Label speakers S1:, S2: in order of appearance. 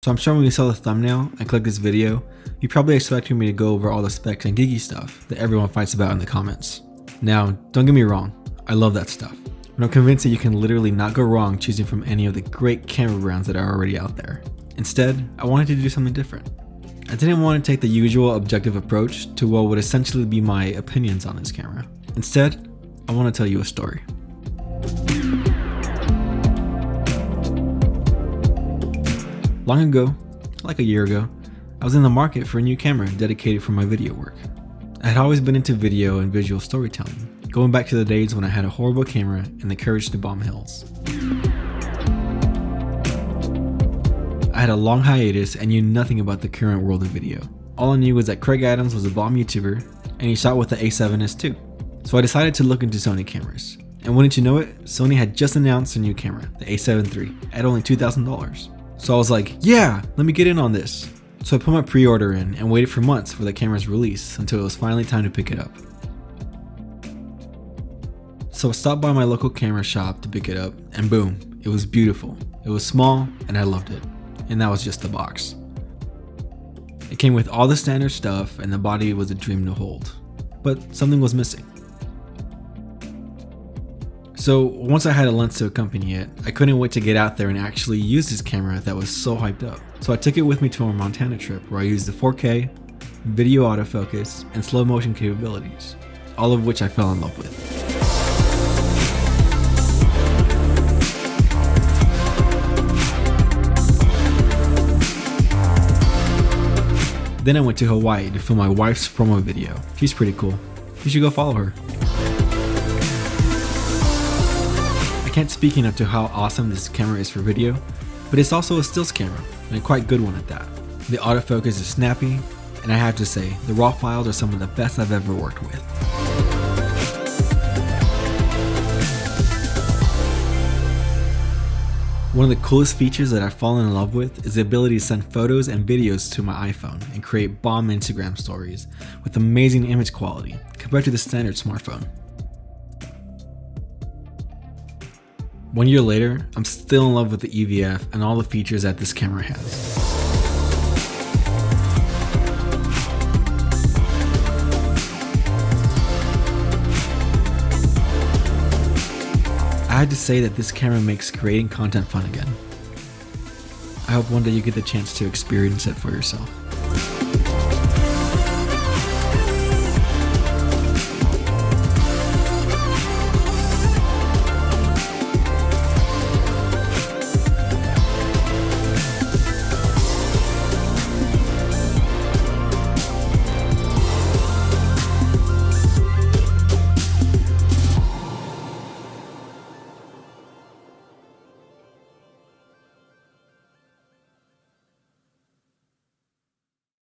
S1: So I'm sure when you saw the thumbnail and clicked this video, you probably expected me to go over all the specs and geeky stuff that everyone fights about in the comments. Now, don't get me wrong, I love that stuff, but I'm convinced that you can literally not go wrong choosing from any of the great camera brands that are already out there. Instead, I wanted to do something different. I didn't want to take the usual objective approach to what would essentially be my opinions on this camera. Instead, I want to tell you a story. Long ago, like a year ago, I was in the market for a new camera dedicated for my video work. I had always been into video and visual storytelling, going back to the days when I had a horrible camera and the courage to bomb hills. I had a long hiatus and knew nothing about the current world of video. All I knew was that Craig Adams was a bomb YouTuber and he shot with the A7S II. So I decided to look into Sony cameras. And wouldn't you know it, Sony had just announced a new camera, the A7III, at only $2,000. So I was like, yeah, let me get in on this. So I put my pre-order in and waited for months for the camera's release until it was finally time to pick it up. So I stopped by my local camera shop to pick it up and boom, it was beautiful. It was small and I loved it. And that was just the box. It came with all the standard stuff and the body was a dream to hold. But something was missing. So once I had a lens to accompany it, I couldn't wait to get out there and actually use this camera that was so hyped up. So I took it with me to our Montana trip where I used the 4K, video autofocus, and slow motion capabilities, all of which I fell in love with. Then I went to Hawaii to film my wife's promo video. She's pretty cool. You should go follow her. I can't speak enough to how awesome this camera is for video, but it's also a stills camera, and a quite good one at that. The autofocus is snappy, and I have to say, the raw files are some of the best I've ever worked with. One of the coolest features that I've fallen in love with is the ability to send photos and videos to my iPhone and create bomb Instagram stories with amazing image quality compared to the standard smartphone. 1 year later, I'm still in love with the EVF and all the features that this camera has. I had to say that this camera makes creating content fun again. I hope one day you get the chance to experience it for yourself.